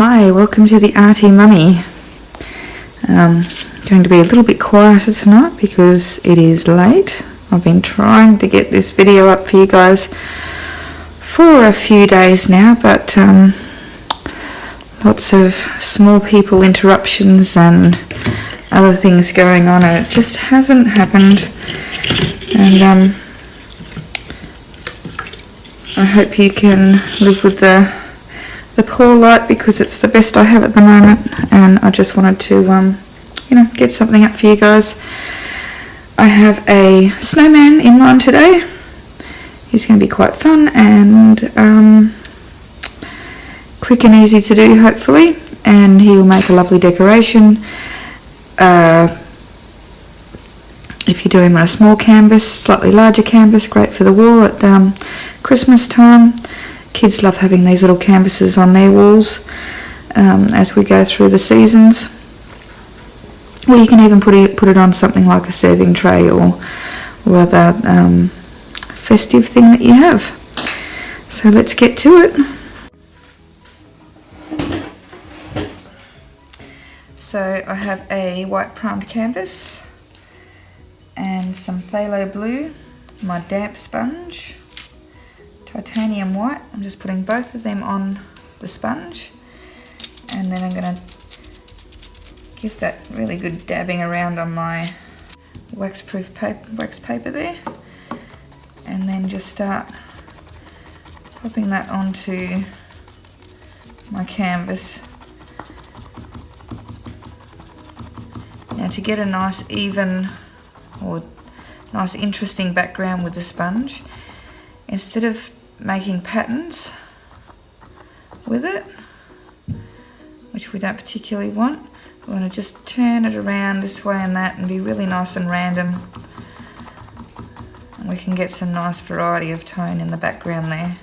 Hi, welcome to the Arty Mummy. Going to be a little bit quieter tonight because it is late. I've been trying to get this video up for you guys for a few days now, but lots of small people interruptions and other things going on, and it just hasn't happened. And I hope you can live with the poor light, because it's the best I have at the moment, and I just wanted to get something up for you guys. I have a snowman in mind today. He's going to be quite fun and quick and easy to do, hopefully, and he will make a lovely decoration. If you do him on a small canvas, slightly larger canvas, great for the wall at Christmas time. Kids love having these little canvases on their walls as we go through the seasons. Or you can even put it on something like a serving tray or other festive thing that you have. So let's get to it. So I have a white primed canvas and some phthalo blue, my damp sponge, titanium white. I'm just putting both of them on the sponge, and then I'm going to give that really good dabbing around on my wax paper there, and then just start popping that onto my canvas. Now, to get a nice even or nice interesting background with the sponge, instead of making patterns with it, which we don't particularly want, we want to just turn it around this way and that and be really nice and random, and we can get some nice variety of tone in the background there,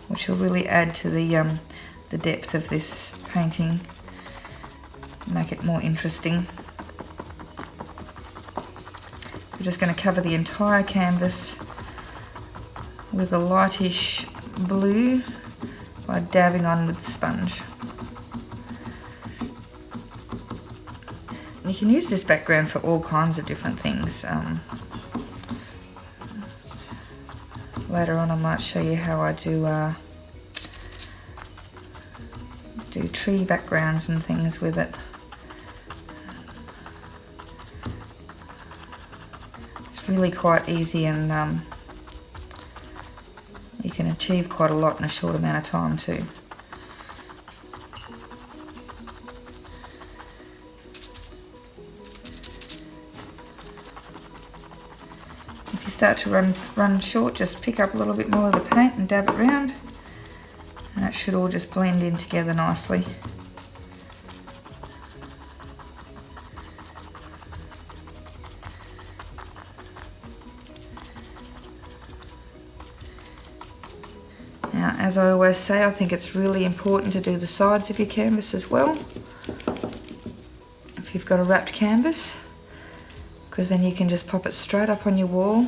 which will really add to the depth of this painting, make it more interesting. We're just going to cover the entire canvas with a lightish blue by dabbing on with the sponge. And you can use this background for all kinds of different things. Later on I might show you how I do tree backgrounds and things with it. It's really quite easy, and you can achieve quite a lot in a short amount of time too. If you start to run short, just pick up a little bit more of the paint and dab it around, and it should all just blend in together nicely. Now, as I always say, I think it's really important to do the sides of your canvas as well, if you've got a wrapped canvas, because then you can just pop it straight up on your wall.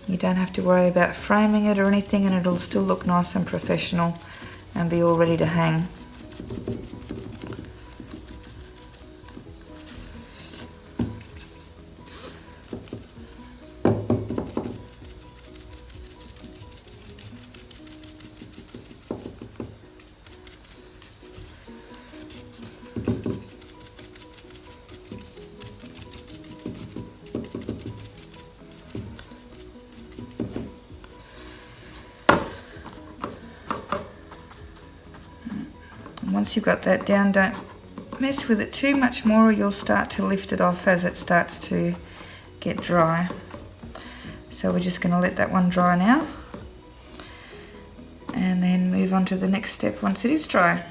You don't have to worry about framing it or anything, and it'll still look nice and professional and be all ready to hang. Once you've got that down, don't mess with it too much more, or you'll start to lift it off as it starts to get dry. So we're just going to let that one dry now, and then move on to the next step once it is dry.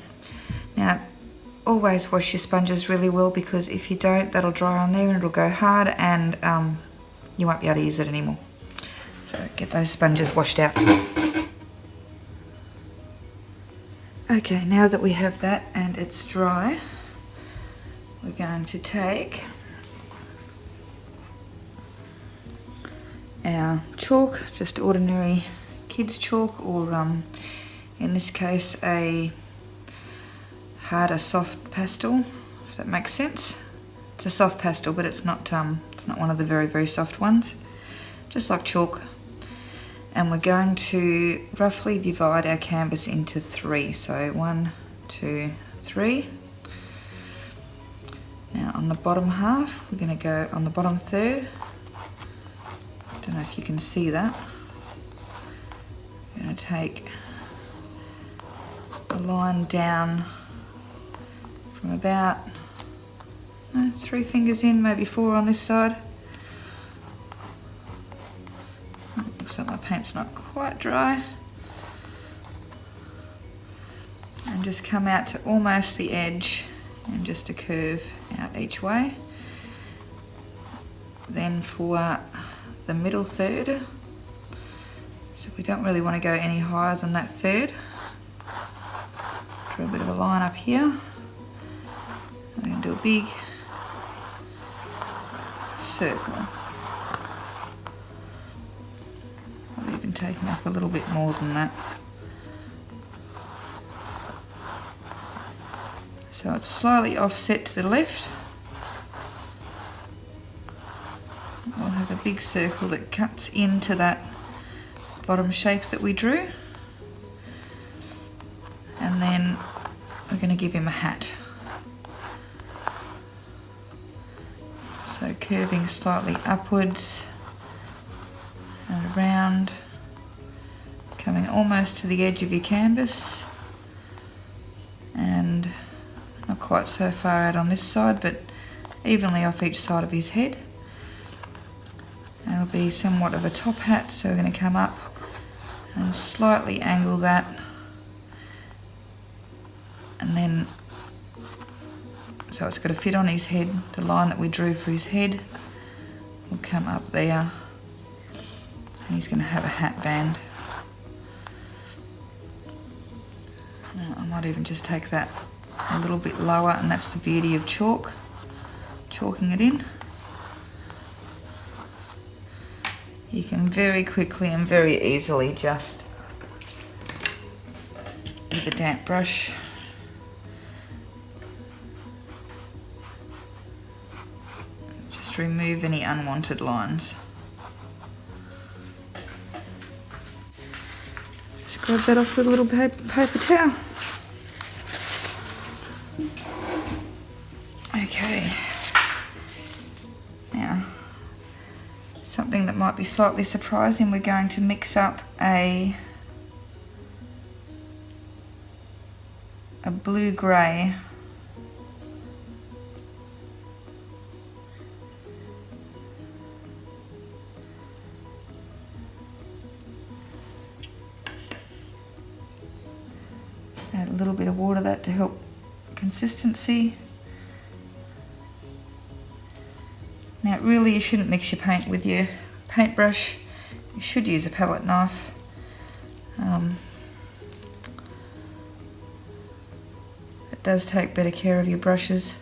Now, always wash your sponges really well, because if you don't, that'll dry on there and it'll go hard, and you won't be able to use it anymore. So get those sponges washed out. Okay, now that we have that and it's dry, we're going to take our chalk, just ordinary kids chalk, or in this case a harder, soft pastel, if that makes sense. It's a soft pastel, but it's not one of the very, very soft ones, just like chalk. And we're going to roughly divide our canvas into 3. So 1, 2, 3. Now on the bottom half, we're going to go on the bottom third. Don't know if you can see that. I'm going to take a line down from about 3 fingers in, maybe 4 on this side. Looks like my paint's not quite dry. And just come out to almost the edge and just a curve out each way. Then for the middle third, so we don't really want to go any higher than that third. Draw a bit of a line up here. I'm going to do a big circle. I've even taken up a little bit more than that. So it's slightly offset to the left. We'll have a big circle that cuts into that bottom shape that we drew. And then we're going to give him a hat. So curving slightly upwards and around, coming almost to the edge of your canvas, and not quite so far out on this side, but evenly off each side of his head. And it'll be somewhat of a top hat, so we're going to come up and slightly angle that, and then so it's got to fit on his head. The line that we drew for his head will come up there, and he's going to have a hat band. Now, I might even just take that a little bit lower, and that's the beauty of chalking it in. You can very quickly and very easily just, with a damp brush, just remove any unwanted lines. Scrub that off with a little paper towel. Okay, now something that might be slightly surprising, we're going to mix up a blue-grey add a little bit of water to that to help consistency. Now really you shouldn't mix your paint with your paintbrush, you should use a palette knife. It does take better care of your brushes.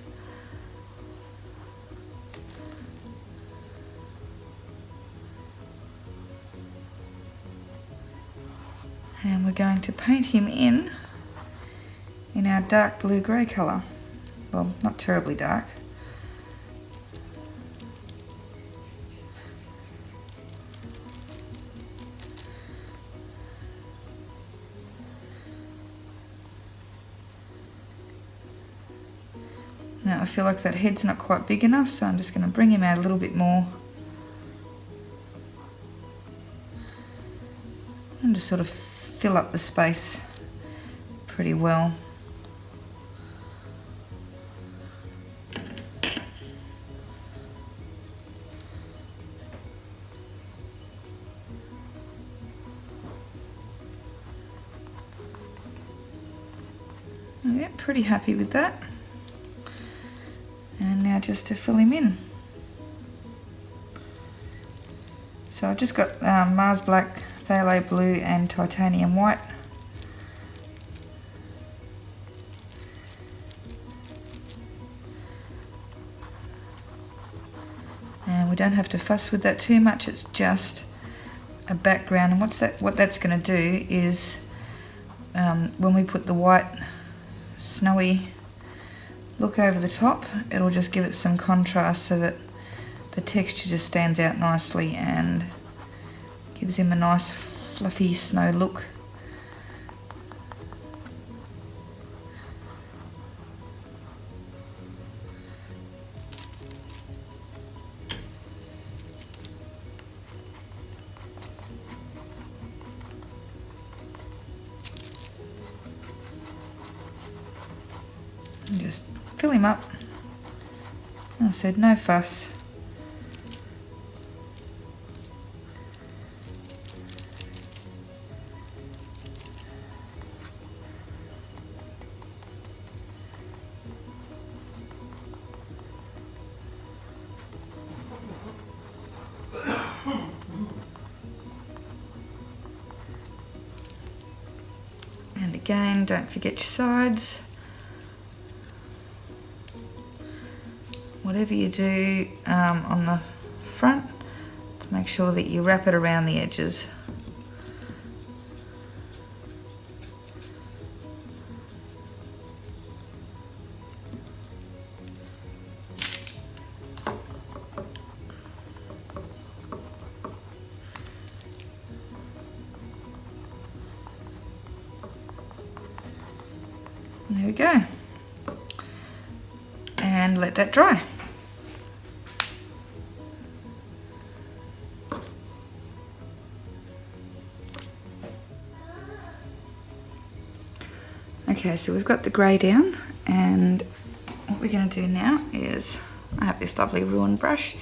And we're going to paint him in our dark blue-grey colour. Well, not terribly dark. Now I feel like that head's not quite big enough, so I'm just going to bring him out a little bit more. And just sort of fill up the space pretty well. Yeah, pretty happy with that. And now just to fill him in. So I've just got Mars Black, Phthalo Blue and Titanium White. And we don't have to fuss with that too much, it's just a background. And what that's going to do is when we put the white snowy look over the top. It'll just give it some contrast so that the texture just stands out nicely and gives him a nice fluffy snow look. And just fill him up. Like I said, no fuss. And again, don't forget your sides. Whatever you do on the front, to make sure that you wrap it around the edges. There we go. And let that dry. Okay, so we've got the grey down, and what we're going to do now is, I have this lovely ruined brush.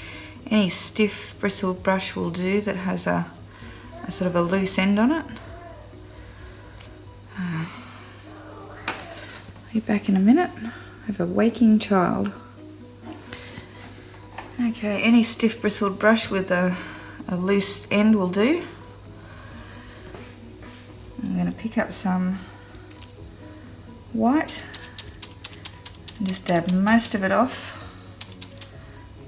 Any stiff bristled brush will do that has a sort of a loose end on it. I'll be back in a minute. I have a waking child. Okay, any stiff bristled brush with a loose end will do. I'm going to pick up some white and just dab most of it off.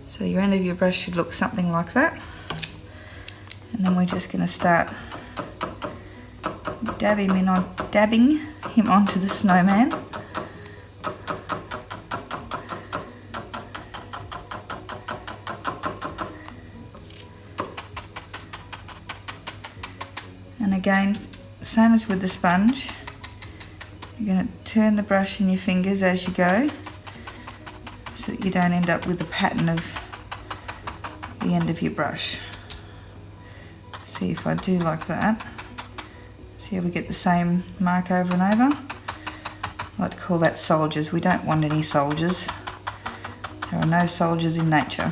So your end of your brush should look something like that. And then we're just going to start dabbing him onto the snowman. And again, same as with the sponge, you're going to turn the brush in your fingers as you go so that you don't end up with the pattern of the end of your brush. See, if I do like that, see how we get the same mark over and over? I like to call that soldiers. We don't want any soldiers. There are no soldiers in nature.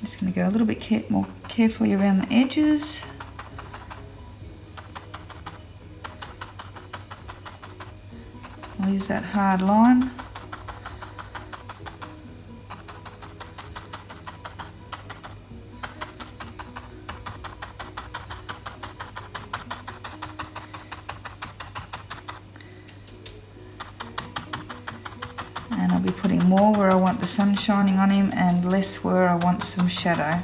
Just going to go a little bit more carefully around the edges. I'll use that hard line. And I'll be putting more where I want the sun shining on him and less where I want some shadow.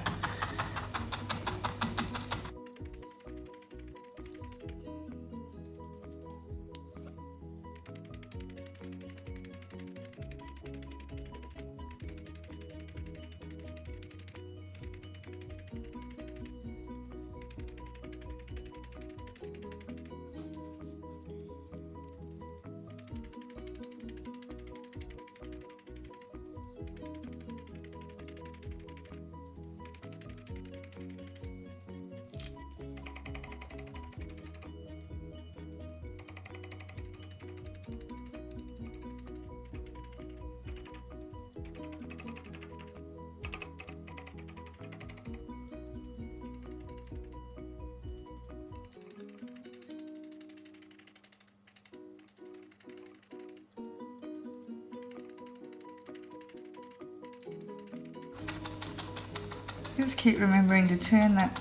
Just keep remembering to turn that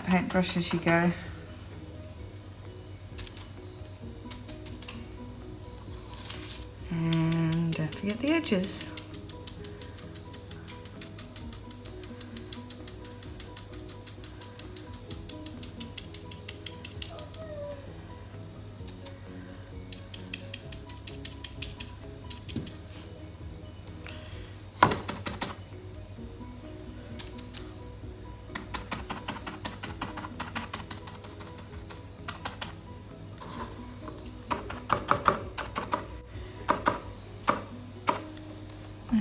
paintbrush as you go. And don't forget the edges.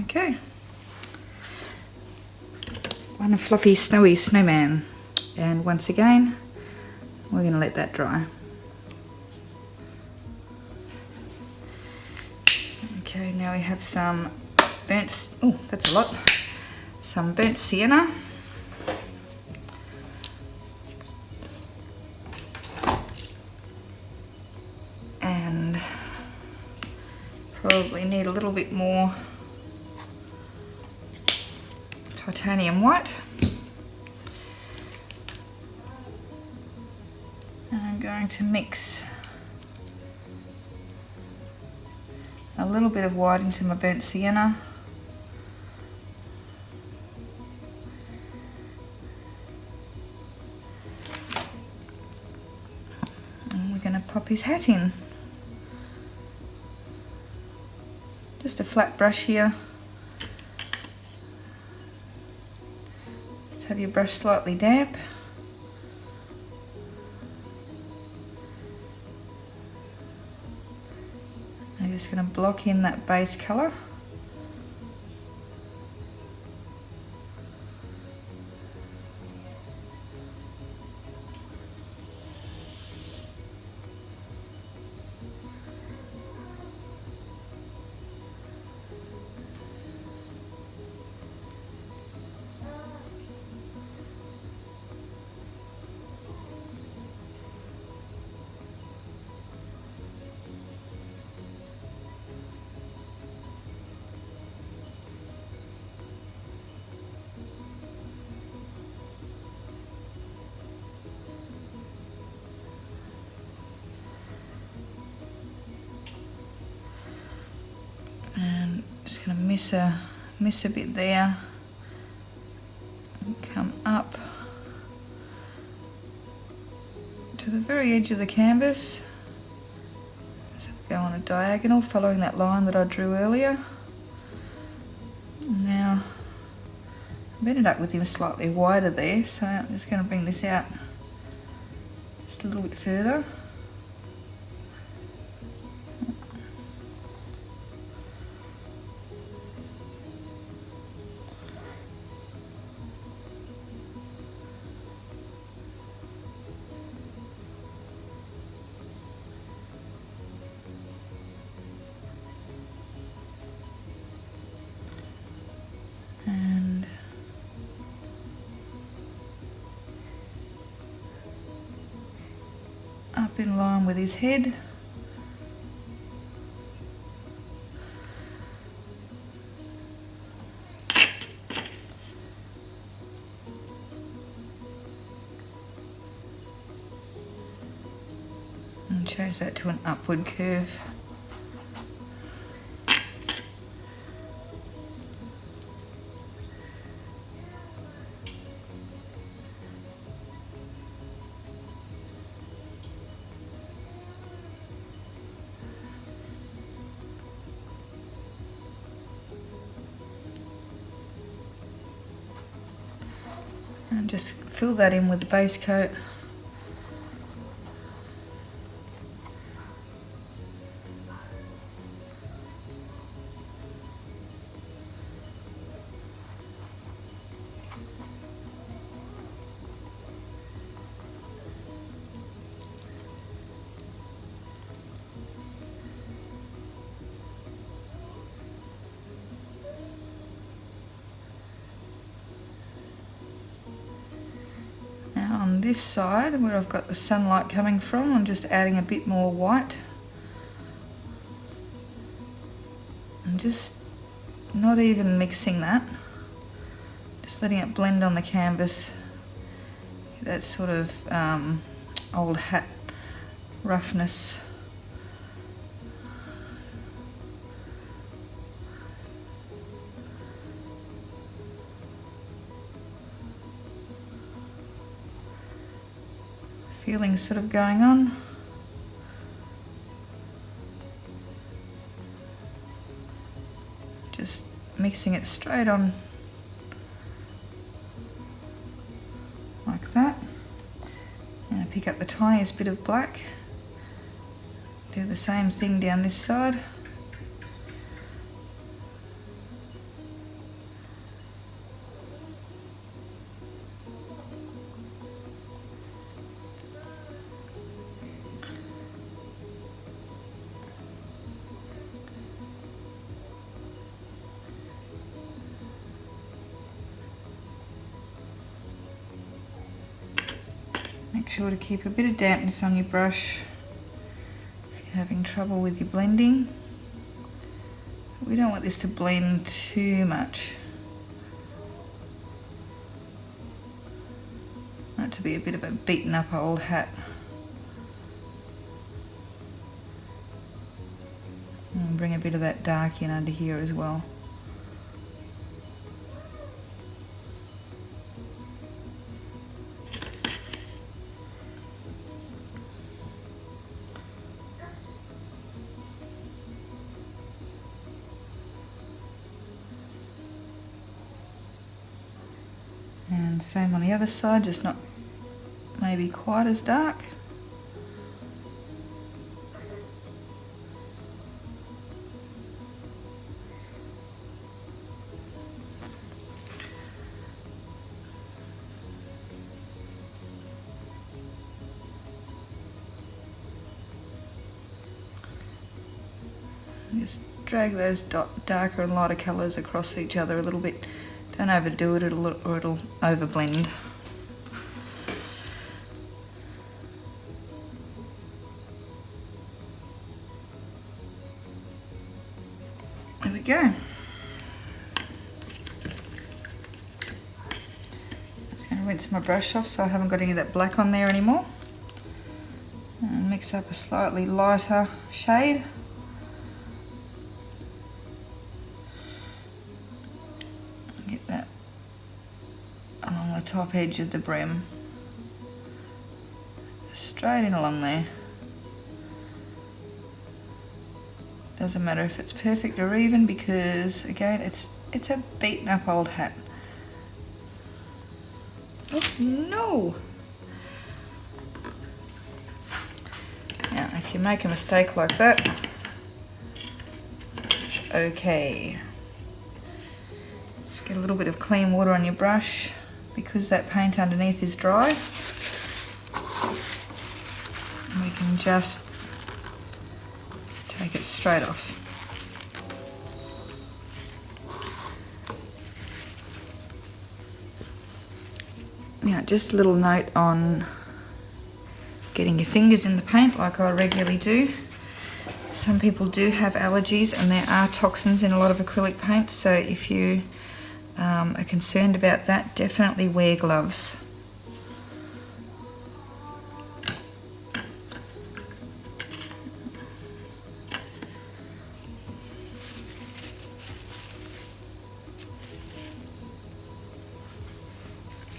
Okay, one fluffy snowy snowman, and once again we're going to let that dry. Okay, now we have some burnt, oh that's a lot, some burnt sienna, and probably need a little bit more titanium white. And I'm going to mix a little bit of white into my burnt sienna. And we're going to pop his hat in. Just a flat brush here. Have your brush slightly damp. I'm just going to block in that base colour. Just going to miss a bit there and come up to the very edge of the canvas. So go on a diagonal following that line that I drew earlier. Now I've ended up with him slightly wider there, so I'm just going to bring this out just a little bit further. Up in line with his head. And change that to an upward curve. And just fill that in with the base coat. this side where I've got the sunlight coming from, I'm just adding a bit more white. I'm just not even mixing that, just letting it blend on the canvas. That sort of old hat roughness. Feeling sort of going on. Just mixing it straight on like that. And I pick up the tiniest bit of black. Do the same thing down this side. Make sure to keep a bit of dampness on your brush if you're having trouble with your blending. We don't want this to blend too much. I want it to be a bit of a beaten up old hat. And bring a bit of that dark in under here as well. And same on the other side, just not maybe quite as dark. Just drag those darker and lighter colours across each other a little bit. Don't overdo it or it'll overblend. There we go. Just going to rinse my brush off so I haven't got any of that black on there anymore. And mix up a slightly lighter shade. Get that along the top edge of the brim. Straight in along there. Doesn't matter if it's perfect or even, because again it's a beaten up old hat. Oh no! Now if you make a mistake like that, it's okay. Just get a little bit of clean water on your brush because that paint underneath is dry. And we can just take it straight off. Now, just a little note on getting your fingers in the paint like I regularly do. Some people do have allergies and there are toxins in a lot of acrylic paints, so if you are concerned about that, definitely wear gloves.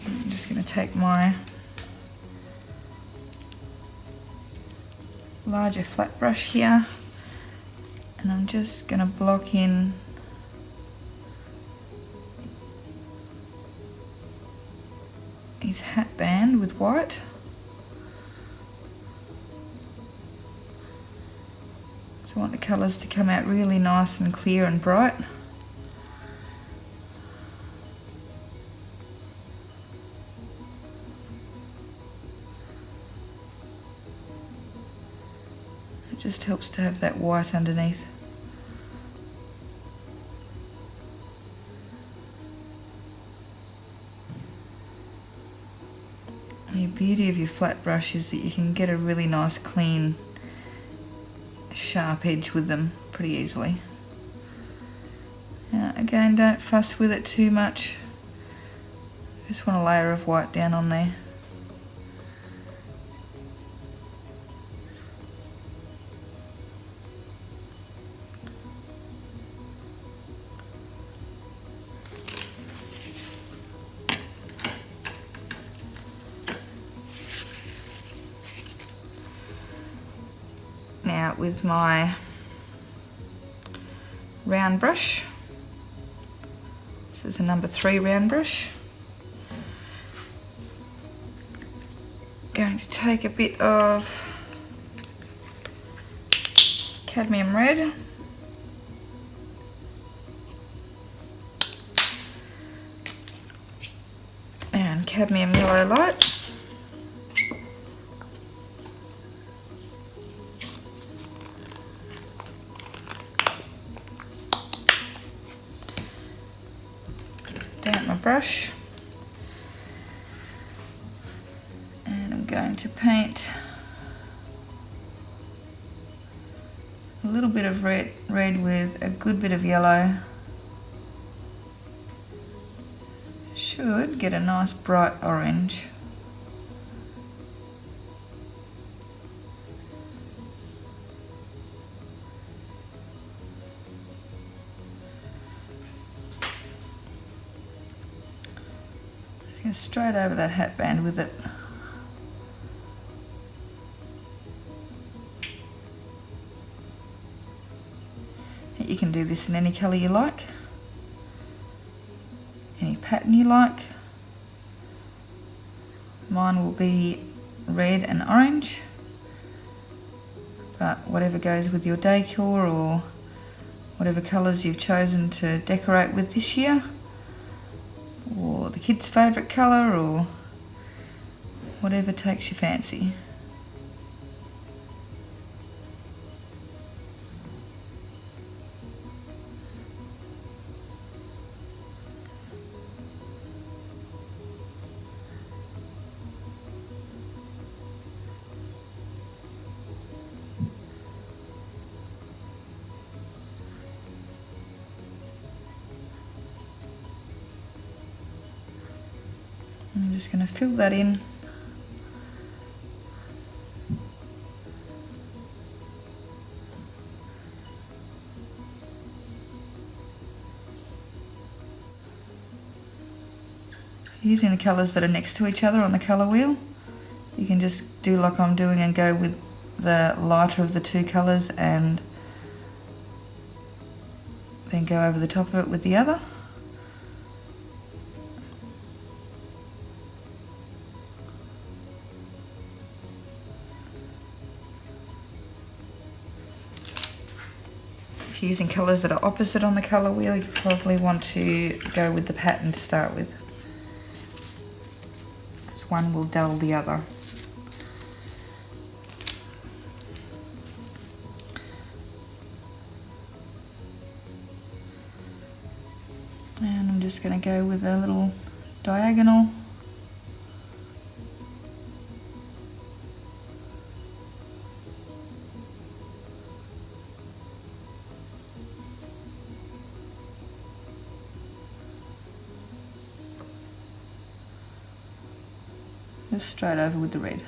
I'm just going to take my larger flat brush here and I'm just going to block in his hatband with white. So I want the colours to come out really nice and clear and bright. It just helps to have that white underneath. And you beauty of your flat brush is that you can get a really nice clean sharp edge with them pretty easily. Now, again, don't fuss with it too much. Just want a layer of white down on there. Now with my round brush, this is a number 3 round brush, going to take a bit of cadmium red and cadmium yellow light. Down my brush, and I'm going to paint a little bit of red with a good bit of yellow. Should get a nice bright orange. Straight over that hatband with it. You can do this in any colour you like, any pattern you like. Mine will be red and orange, but whatever goes with your decor or whatever colours you've chosen to decorate with this year, or the kids' favourite colour, or whatever takes your fancy. I'm just going to fill that in. Using the colours that are next to each other on the colour wheel, you can just do like I'm doing and go with the lighter of the two colours and then go over the top of it with the other. If you're using colours that are opposite on the colour wheel, you probably want to go with the pattern to start with, because one will dull the other. And I'm just going to go with a little diagonal. Just straight over with the red.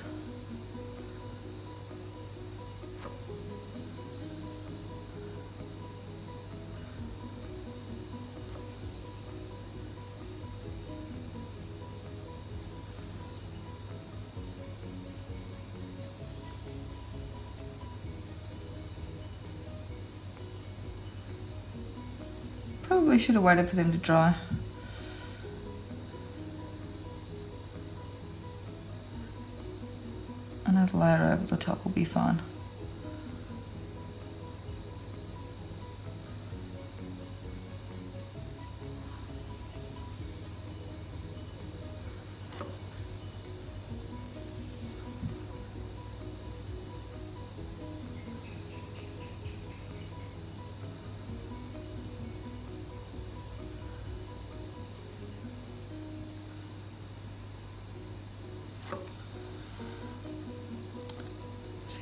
Probably should have waited for them to dry. Another layer over the top will be fine.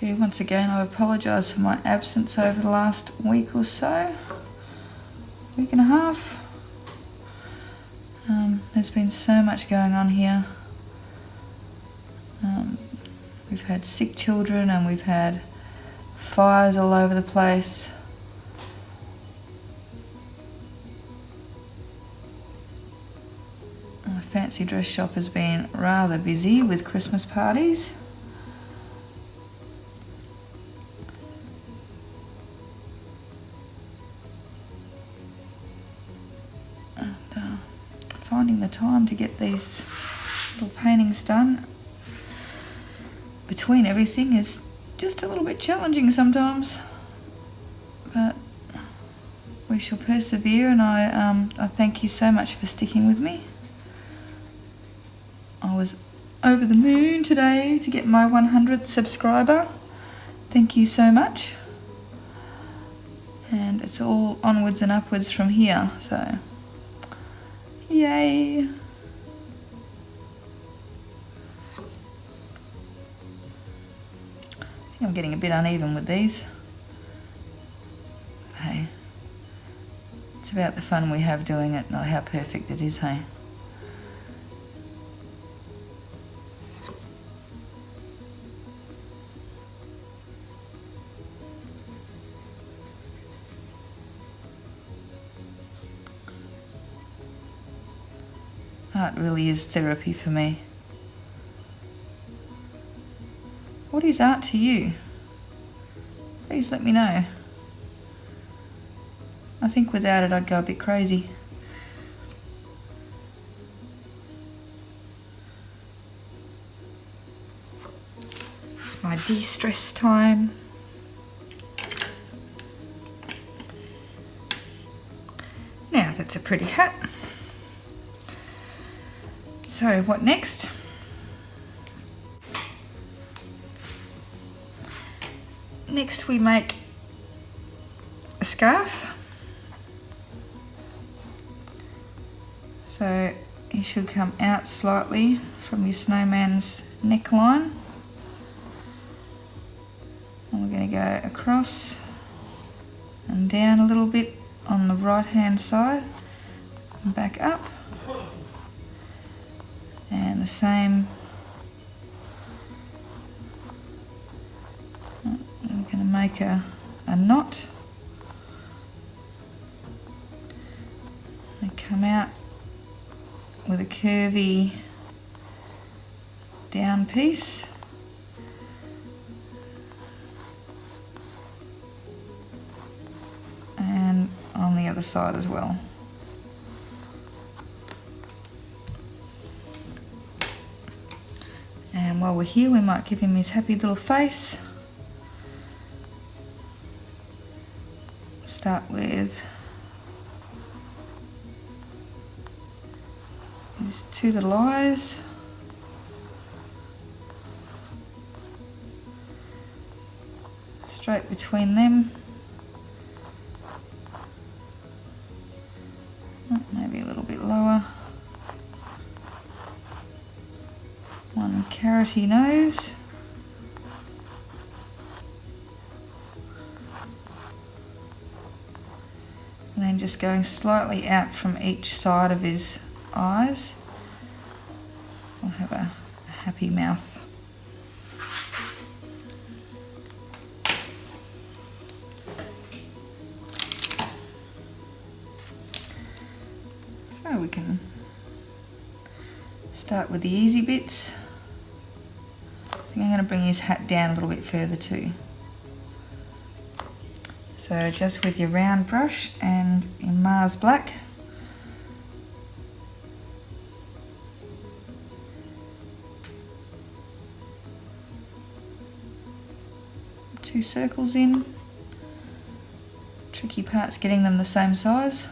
So once again, I apologise for my absence over the last week or so, week and a half. There's been so much going on here. We've had sick children and we've had fires all over the place. My fancy dress shop has been rather busy with Christmas parties. Finding the time to get these little paintings done between everything is just a little bit challenging sometimes, but we shall persevere, and I thank you so much for sticking with me. I was over the moon today to get my 100th subscriber. Thank you so much, and it's all onwards and upwards from here, so yay! I think I'm getting a bit uneven with these. Hey, it's about the fun we have doing it, not how perfect it is, hey? Art really is therapy for me. What is art to you? Please let me know. I think without it I'd go a bit crazy. It's my de-stress time. Now that's a pretty hat. So what next? Next we make a scarf. So it should come out slightly from your snowman's neckline. And we're going to go across and down a little bit on the right hand side and back up. And the same, we're going to make a knot and come out with a curvy down piece. And on the other side as well. And while we're here, we might give him his happy little face. Start with his two little eyes. Straight between them. Maybe a little bit lower. One carroty nose. And then just going slightly out from each side of his eyes. We'll have a happy mouth. So we can start with the easy bits. I think I'm going to bring his hat down a little bit further too. So just with your round brush and in Mars Black, two circles in. Tricky part's getting them the same size.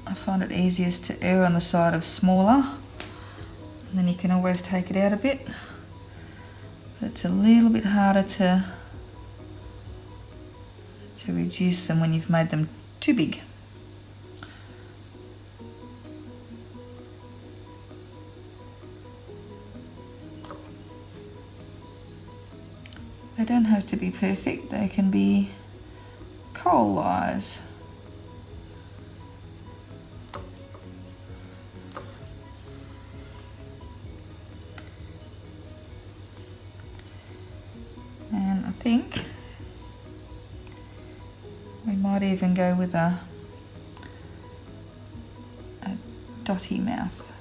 I find it easiest to err on the side of smaller, and then you can always take it out a bit, but it's a little bit harder to reduce them when you've made them too big. They don't have to be perfect, they can be coal eyes. And I think we might even go with a dotty mouth.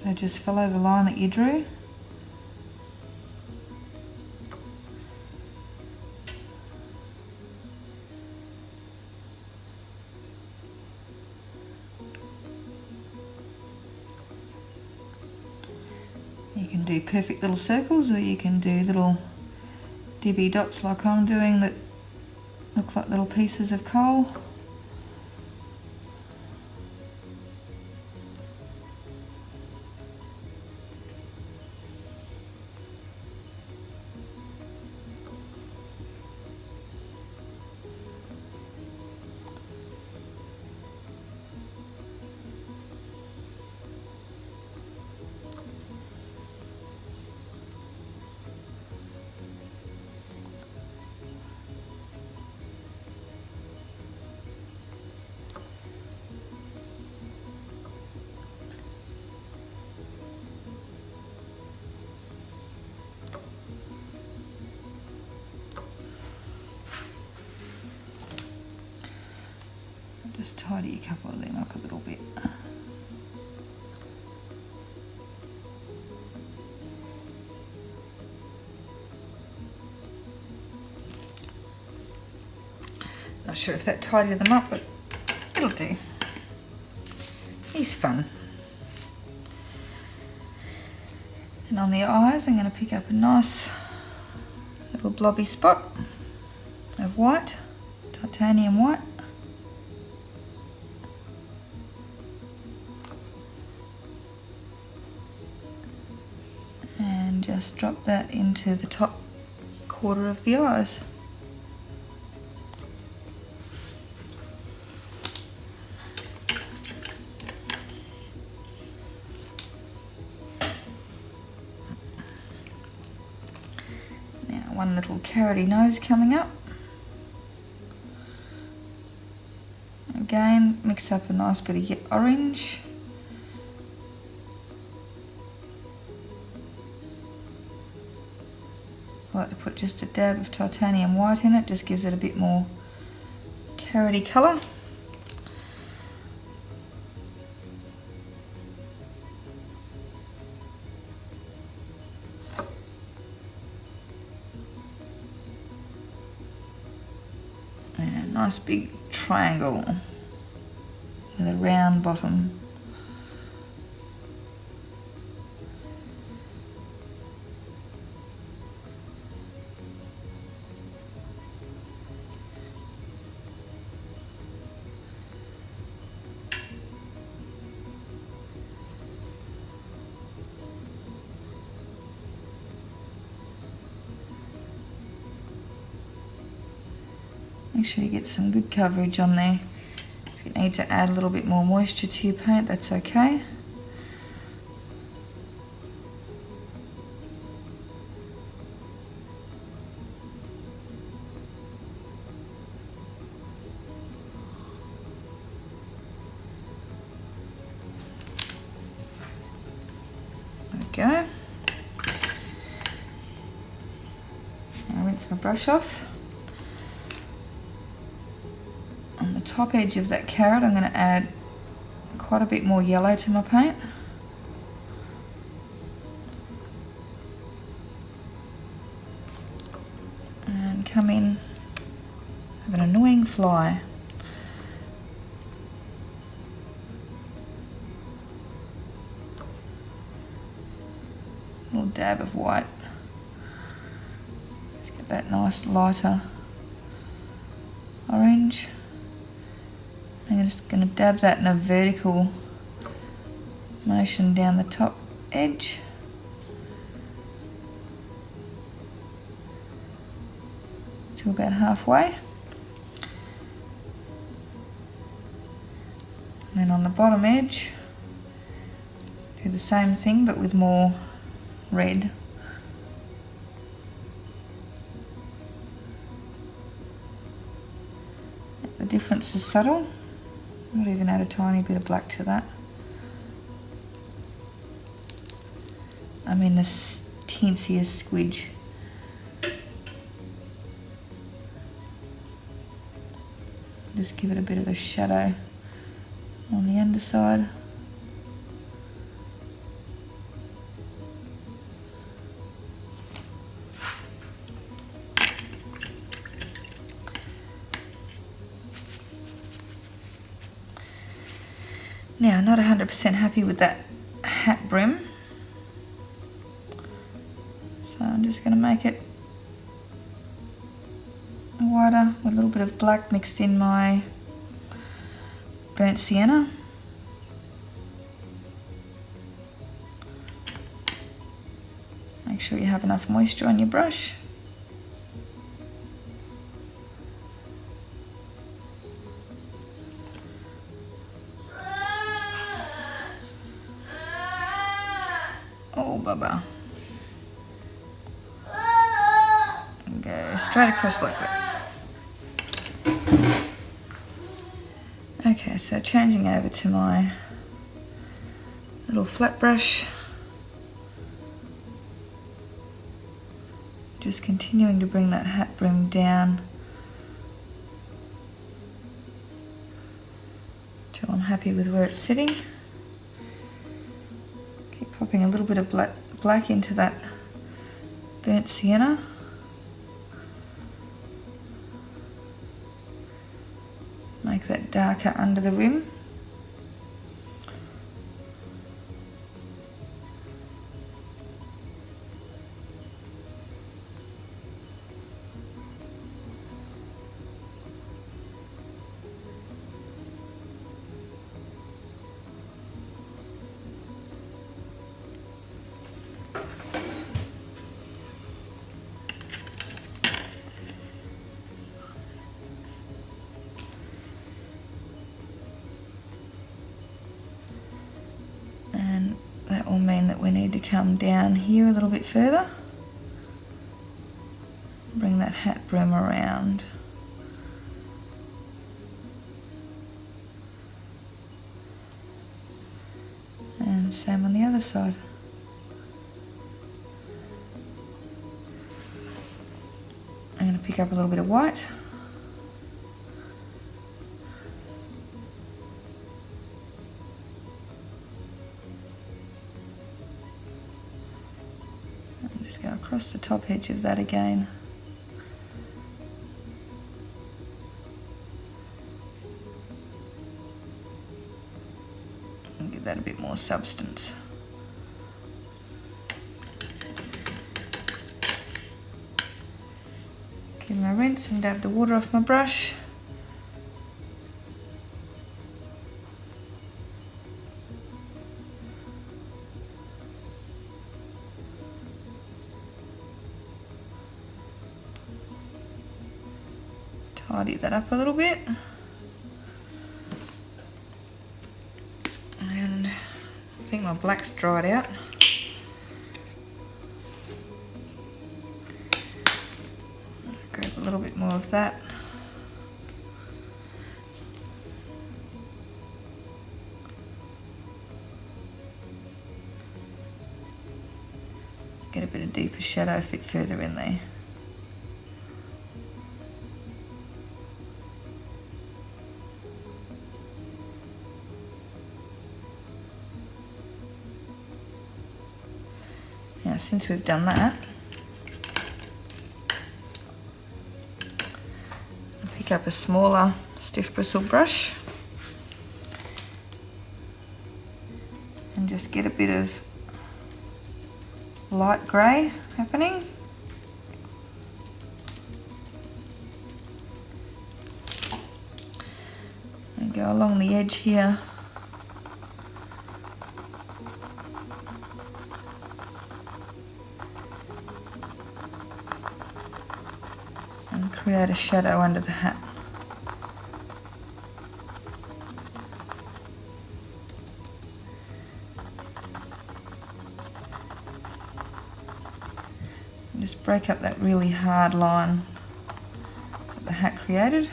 So just follow the line that you drew. You can do perfect little circles, or you can do little dibby dots like I'm doing that look like little pieces of coal. Just tidy a couple of them up a little bit. Not sure if that tidied them up, but it'll do. He's fun. And on the eyes, I'm going to pick up a nice little blobby spot of white, titanium white. And just drop that into the top quarter of the eyes. Now one little carroty nose coming up. Again, mix up a nice bit of orange. I like to put just a dab of titanium white in it, just gives it a bit more carroty colour. And a nice big triangle with a round bottom. Make sure you get some good coverage on there. If you need to add a little bit more moisture to your paint, that's okay. There we go. Now rinse my brush off. On the top edge of that carrot, I'm going to add quite a bit more yellow to my paint. And come in, have an annoying fly. A little dab of white. Let's get that nice lighter orange. I'm just going to dab that in a vertical motion down the top edge. to about halfway. And then on the bottom edge, do the same thing but with more red. The difference is subtle. I might even add a tiny bit of black to that. I mean the teensiest squidge. Just give it a bit of a shadow on the underside. Now, not 100% happy with that hat brim, so I'm just going to make it wider with a little bit of black mixed in my burnt sienna. Make sure you have enough moisture on your brush. Oh, bubba. And go straight across like that. Okay, so changing over to my little flat brush. Just continuing to bring that hat brim down till I'm happy with where it's sitting. Popping a little bit of black into that burnt sienna. Make that darker under the rim. That will mean that we need to come down here a little bit further. Bring that hat brim around. And same on the other side. I'm going to pick up a little bit of white. Just go across the top edge of that again. And give that a bit more substance. Give my rinse and dab the water off my brush. Tidy that up a little bit. And I think my black's dried out. Grab a little bit more of that. Get a bit of deeper shadow, fit further in there. Now, since we've done that, I'll pick up a smaller stiff bristle brush and just get a bit of light grey happening. And go along the edge here. create a shadow under the hat. And just break up that really hard line that the hat created.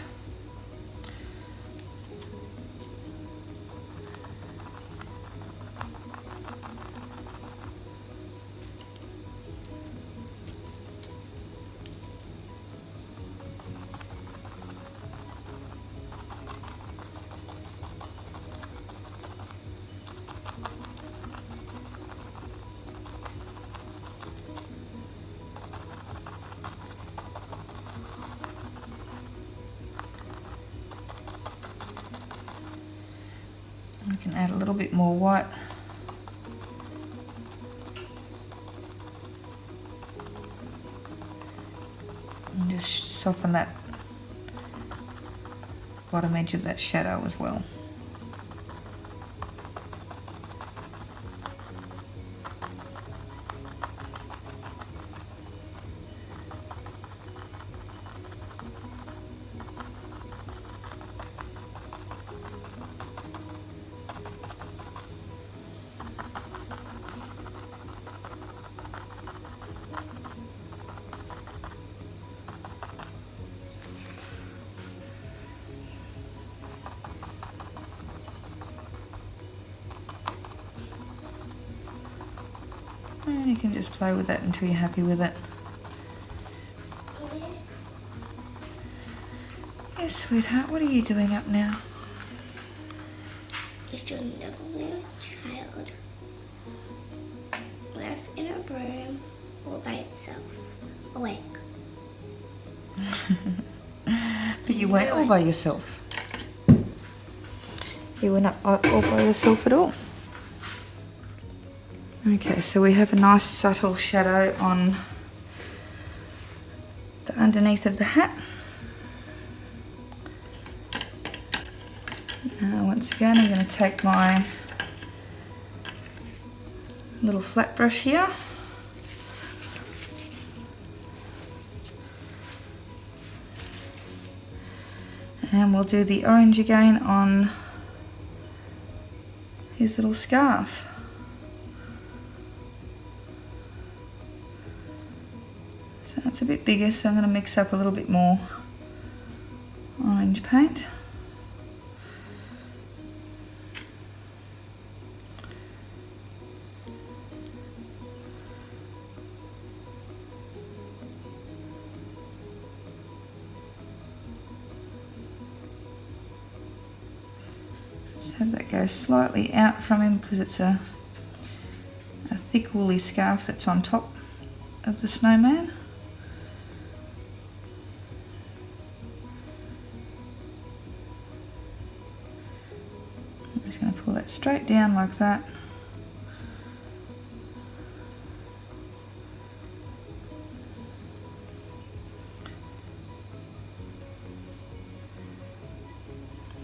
I can add a little bit more white. And just soften that bottom edge of that shadow as well. And you can just play with that until you're happy with it. Yes, sweetheart, what are you doing up now? Just doing another little child. Left in a room all by itself. Awake. But you weren't all by yourself. You weren't all by yourself at all. Okay, so we have a nice subtle shadow on the underneath of the hat. Now once again I'm going to take my little flat brush here and we'll do the orange again on his little scarf. So it's a bit bigger, so I'm going to mix up a little bit more orange paint. Just have that go slightly out from him because it's a thick woolly scarf that's on top of the snowman. I'm just going to pull that straight down like that.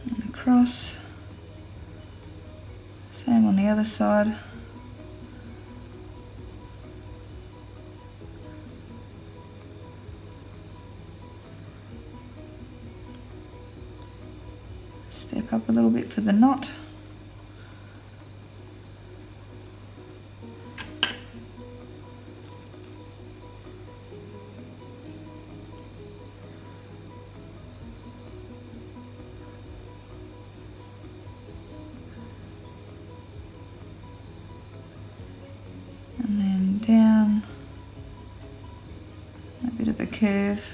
And across. Same on the other side. Step up a little bit for the knot. And then down, a bit of a curve.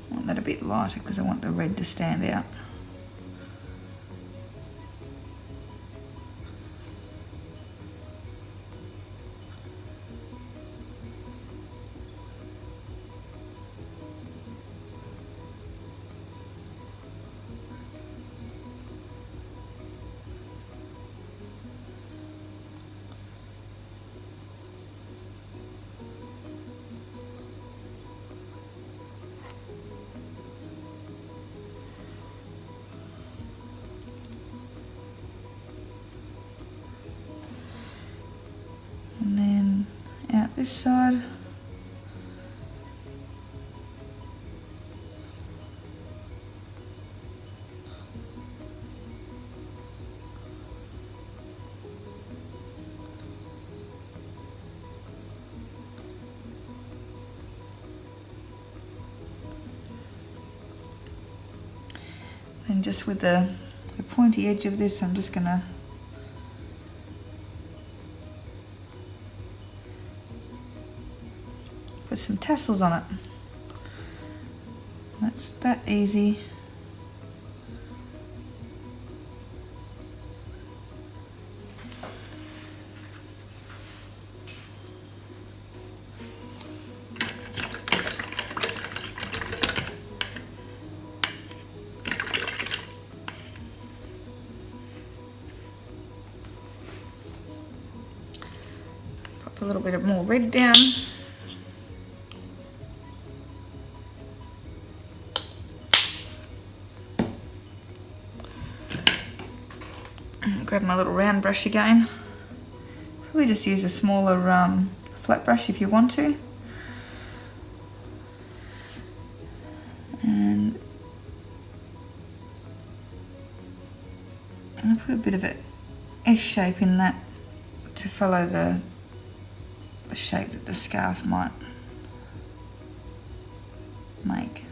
I want that a bit lighter because I want the red to stand out. this side. And just with the pointy edge of this, I'm just gonna put some tassels on it. That's that easy. Pop a little bit of more red down. Grab my little round brush again. Probably just use a smaller flat brush if you want to. And I'll put a bit of an S shape in that to follow the shape that the scarf might make.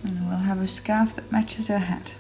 And we'll have a scarf that matches our hat.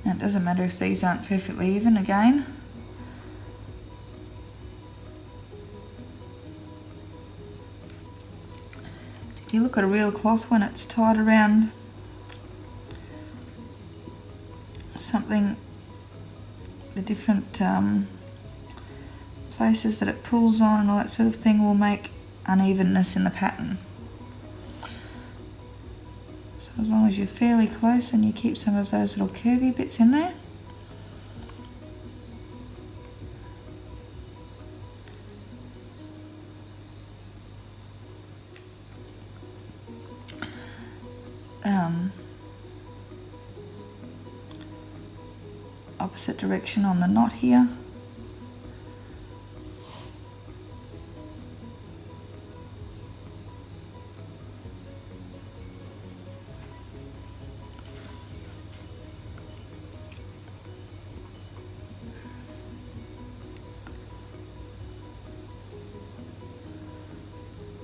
Now it doesn't matter if these aren't perfectly even again. If you look at a real cloth when it's tied around something, the different places that it pulls on and all that sort of thing will make unevenness in the pattern. So as long as you're fairly close and you keep some of those little curvy bits in there. Opposite direction on the knot here.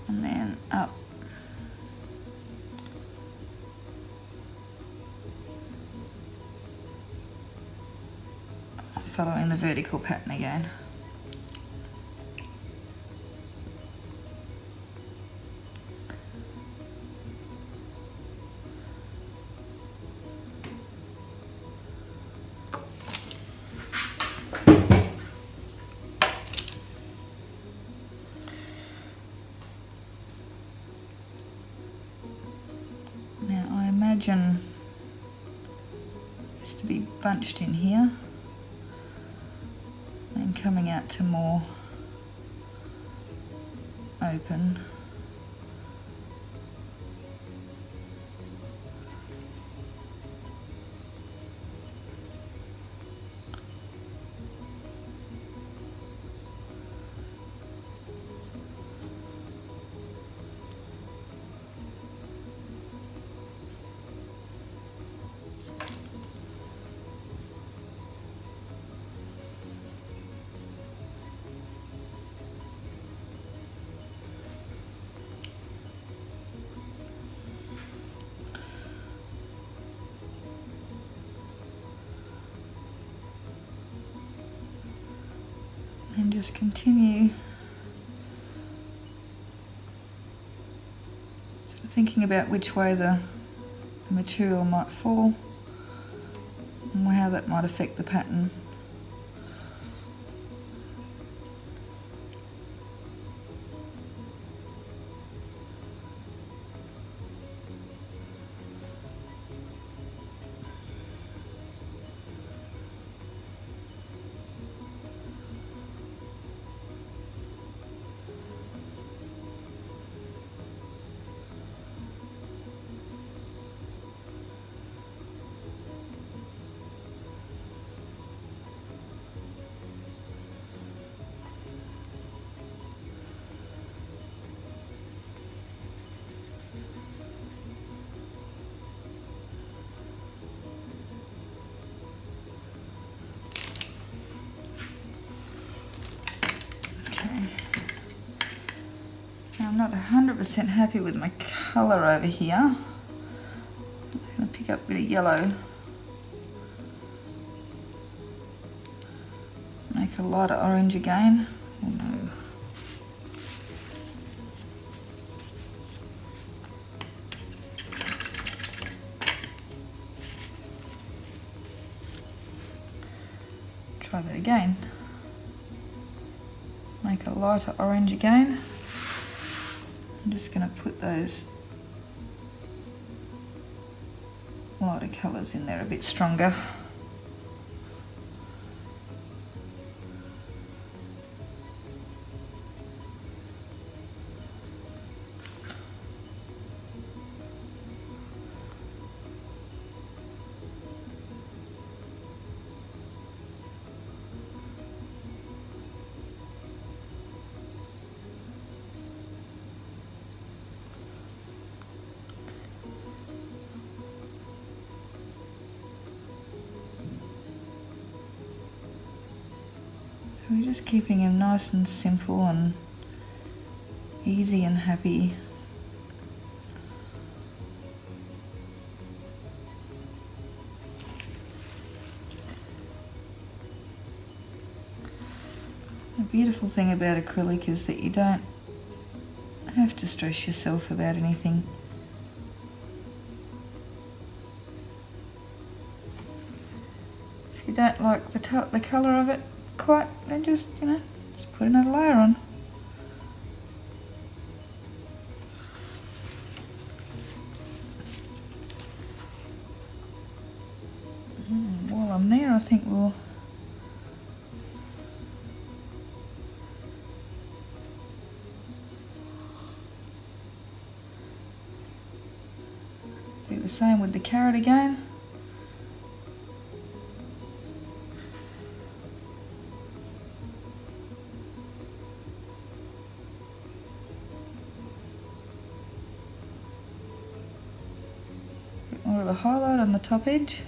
And then up. Following the vertical pattern again. Now I imagine this to be bunched in here. And coming out to more open. And just continue sort of thinking about which way the material might fall and how that might affect the pattern. I'm not 100% happy with my colour over here. I'm going to pick up a bit of yellow. Make a lighter orange again. Oh no. Try that again. Make a lighter orange again. I'm just going to put those lighter colours in there a bit stronger. We're just keeping him nice and simple and easy and happy. The beautiful thing about acrylic is that you don't have to stress yourself about anything. If you don't like the colour of it quite, then just, just put another layer on. While I'm there, I think we'll do the same with the carrot again. More of a highlight on the top edge.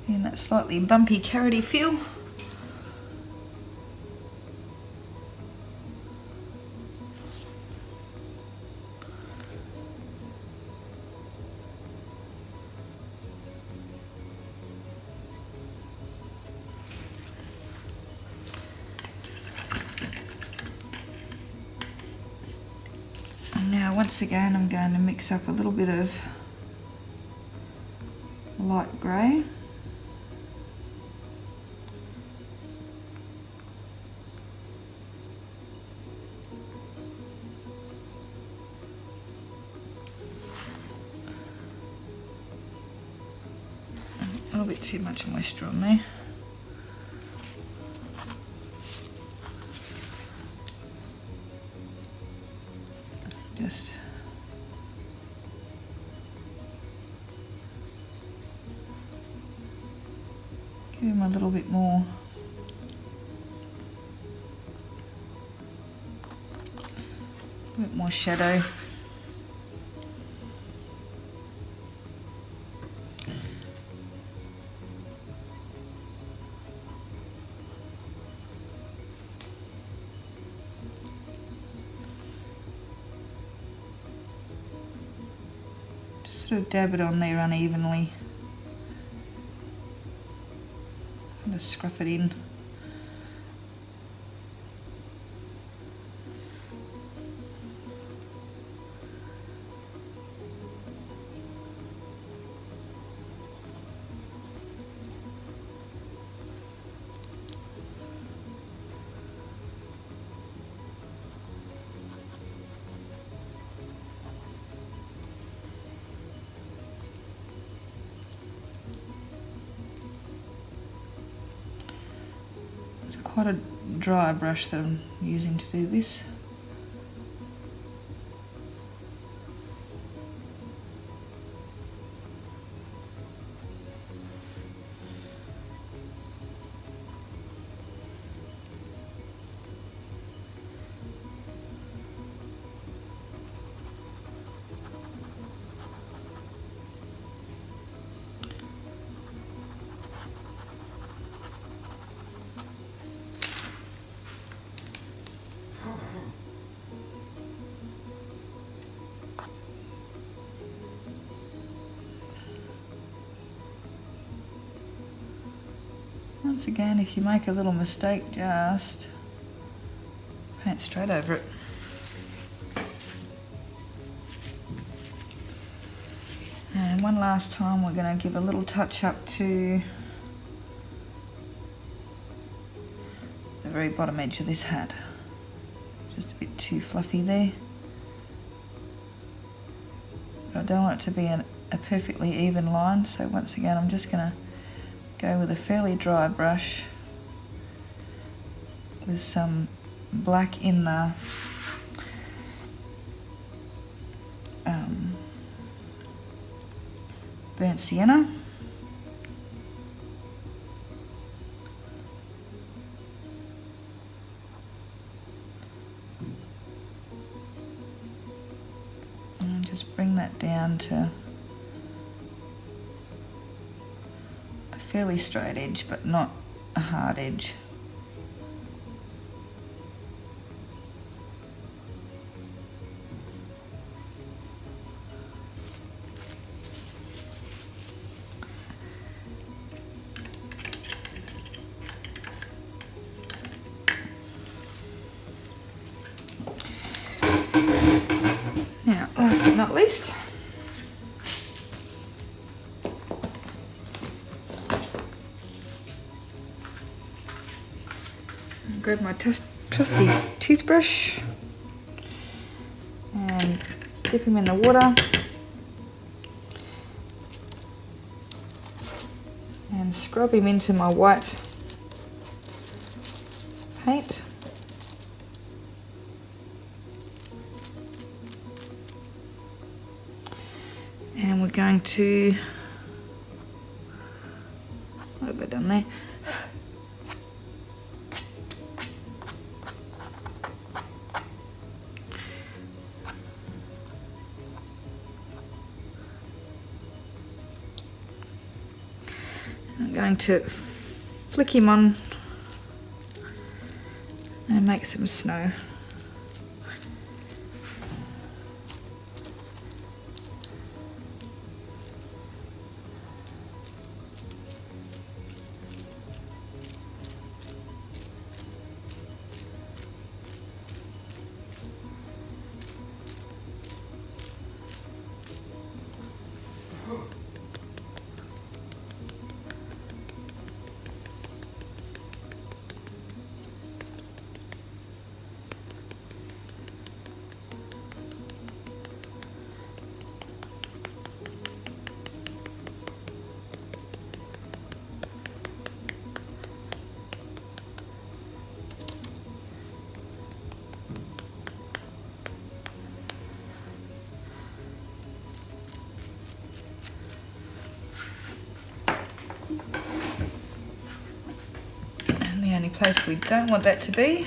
And that slightly bumpy carroty feel. Now once again I'm going to mix up a little bit of light grey. A little bit too much moisture on there. Just give him a little bit more shadow. Sort of dab it on there unevenly. to scruff it in. Quite a dry brush that I'm using to do this. Once again, if you make a little mistake, just paint straight over it. And one last time, we're going to give a little touch up to the very bottom edge of this hat. Just a bit too fluffy there. But I don't want it to be a perfectly even line, so once again, I'm just going to go with a fairly dry brush with some black in the burnt sienna. And just bring that down to fairly straight edge, but not a hard edge. Now, last but not least, grab my trusty toothbrush and dip him in the water and scrub him into my white paint. And we're going to, what have I done there? I'm going to flick him on and make some snow. The only place we don't want that to be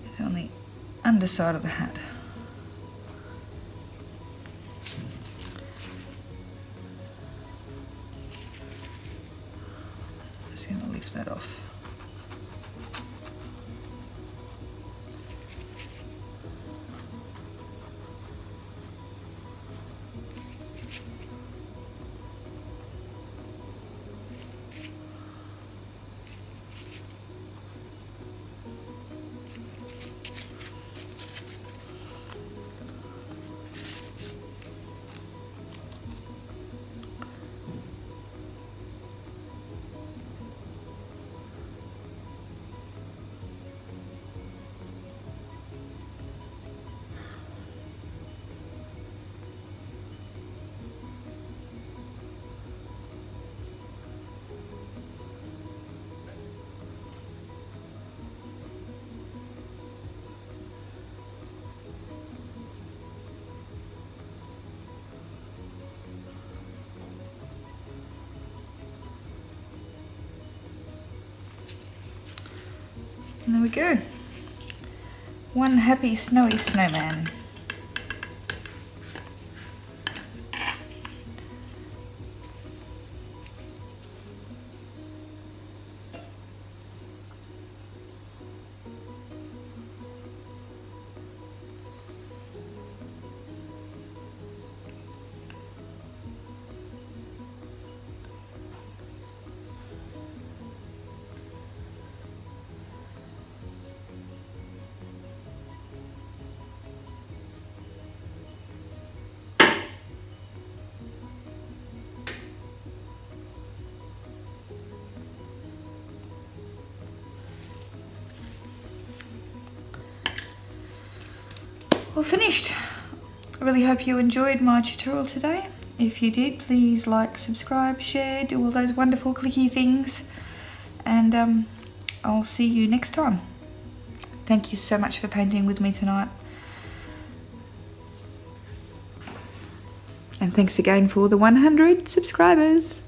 is on the underside of the hat. Just going to lift that off. And there we go. One happy snowy snowman. Well, finished. I really hope you enjoyed my tutorial today. If you did, please like, subscribe, share, do all those wonderful clicky things. And I'll see you next time. Thank you so much for painting with me tonight. And thanks again for the 100 subscribers.